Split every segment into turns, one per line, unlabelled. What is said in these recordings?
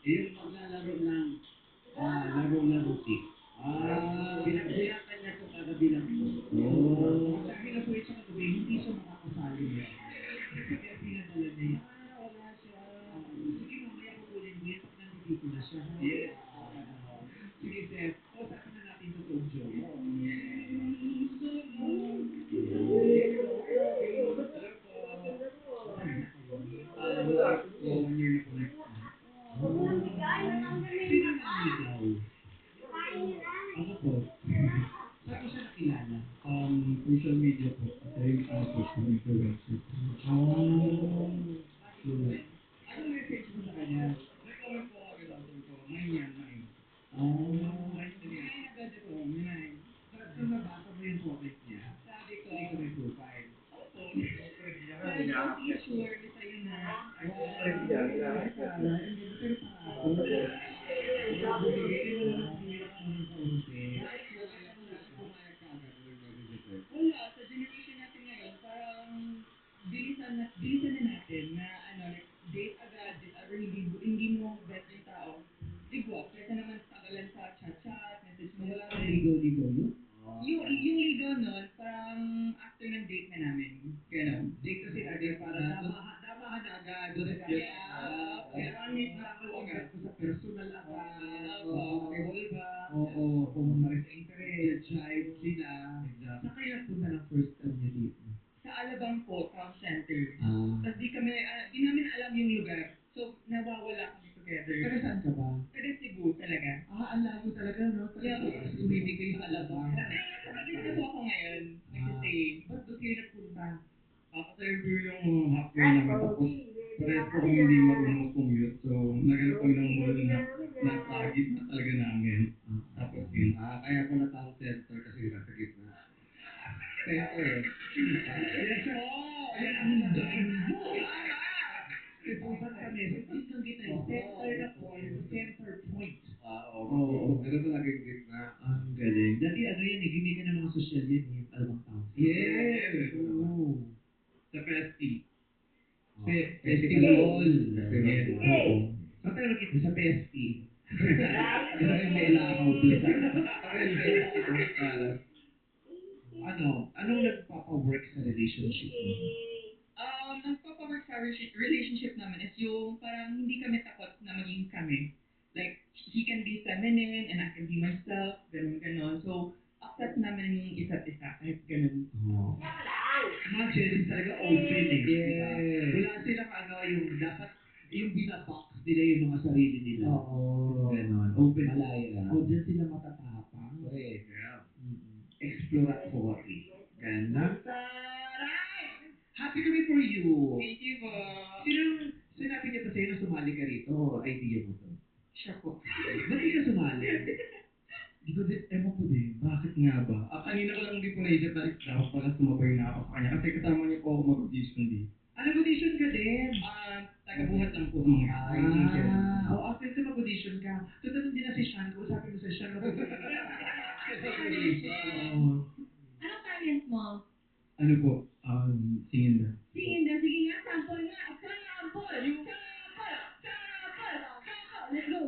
Yung maglalaro ng laro-laro tik. Pinagbuyakan niya ito kagabi lang po.
Oh.
Sabi na po ito kagabi, hindi siya makakasali ngayon. Kaya pinadala niya yan. Wala siya. Sige, mamaya kukunin mo yan pag nandito na siya. Yes. Sige, Seth. Kausapin na natin sa Tom Joy. Sino nanligaw? Ako po. Saan mo siya nakilala?
Social media po. Kasi social influencer.
Oh. Anong message mo sa kanya?
Nag-comment po agad ako ko. Mine yan, mine.
Oh.
Mine din yan.
Mine agad ito. Mine. So nabasa mo yung comment niya?
Sabi ko,
Hindi ko may profile.
opo.
Well, don't be sure. Sa'yo na.
Friend niya, hinahanap niya.
Pero para ako. Bigay mo naman sa hirap mo ng kaunti. Pumayag ka agad ng message ito.
Wala, sa generation natin ngayon, parang bilisan na natin na like, date agad, or hindi mo bet yung tao. Igwa, kaysa naman tagalan sa chat-chat, message mo.
Wala kang ligaw-ligaw, no?
Yung ligaw nun, parang after ng date na namin. Ganon.
Date kasi agad para damahan na agad.
Pero meet na ako agad.
Sa personal agad.
Opo.
Table ba? Oo. Kung pare sa interest, child sila. Saan kayo nagpunta ng first time niya dito?
Sa Alabang po, town center.
Ah.
Tapos di namin alam yung lugar. So, nawawala kami together.
Taga saan ka ba?
Taga Cebu talaga.
Ang layo talaga, no?
Yeah.
Swimming kayo sa Alabang.
Dito na po ako ngayon. Nagsistay.
Ba't doon kayo nagpunta?
Kaka-interview yung halfway namin. Tapos, parehas po kung hindi marunong commute. So, naghanap kami ng mall na nasa gitna talaga namin. Tapos yun.
Kaya pala town center kasi nasa gitna. Center. Yes, sir. Ipusan kami. Gitnang gitna yung center na point. Center point. Oo. Pero talaga yung gitna. Ang galing. Dati ano yan eh, gimmick ng mga social yan eh. Alabang town. Yes. Oo.
Sa Festi.
Festival Hall. Yes. Oo. Saan tayo nakita? Sa Pesti. Pero yung may lakaw doon. Anong nagpapa-work sa relationship mo?
Ang papa-work sa relationship namin is yung parang hindi kami takot na maging kami. Like, he can be feminine and I can be myself, ganun. So, accept namin yung isa't isa, kahit ganun.
Oh. Mga Jennings talaga open eh. Yes. Wala silang yung dapat, yung binabox nila yung mga sarili nila. Oo. Ganon. Open. Malaya. O dyan sila matatapang. Correct. Yeah. Exploratory. Ganon. Taray! Happy kami for you.
Thank you po.
Sinong sinabi niya ba sa'yo na sumali ka rito o idea mo to?
Siya po.
Ba't di ka sumali?
Di ko din, ewan ko din. Bakit nga ba? Kanina ko lang din po naisip na dapat pala sumabay na ako sa kanya. Kasi kasama niya po ako mag-audition din.
Nag-audition ka din?
Tagabuhat lang po.
After ka mag-audition ka, tutanong din na si Sean, kausapin mo si Sean mag-audition.
Anong talent mo?
Ano po? Singin na.
Singin na, sige nga, sample nga. Sample! Let's go.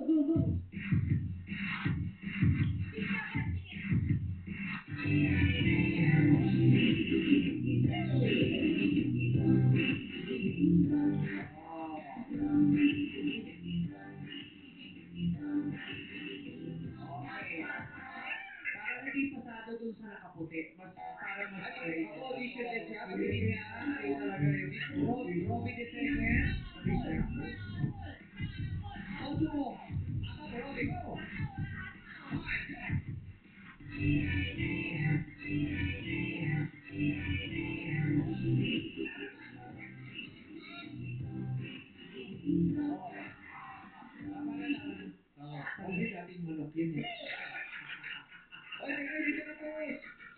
Para hindi pasado dun sa nakaputi. Para mas audition din siya. Pagdating niya, ay talaga yung Robbie the second. Sabi siya. Auto mo. Ako, Robbie, go! Kasi dating manok yun eh. Oy, teka, dito na po.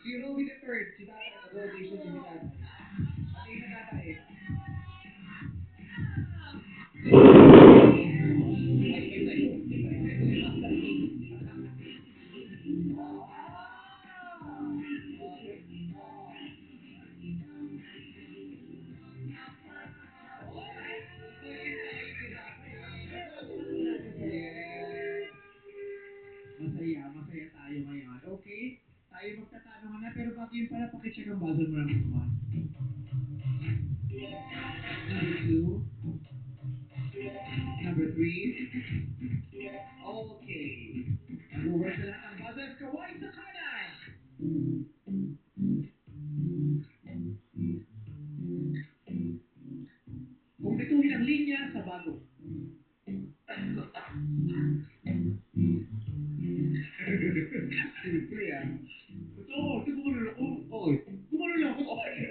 Si Robbie the third. Si tatay. Mag-audition din si tatay. Pati na tatay. Okay? Tayo magtatanungan na, pero bago yun pala, pakicheck ang buzzer mo naman.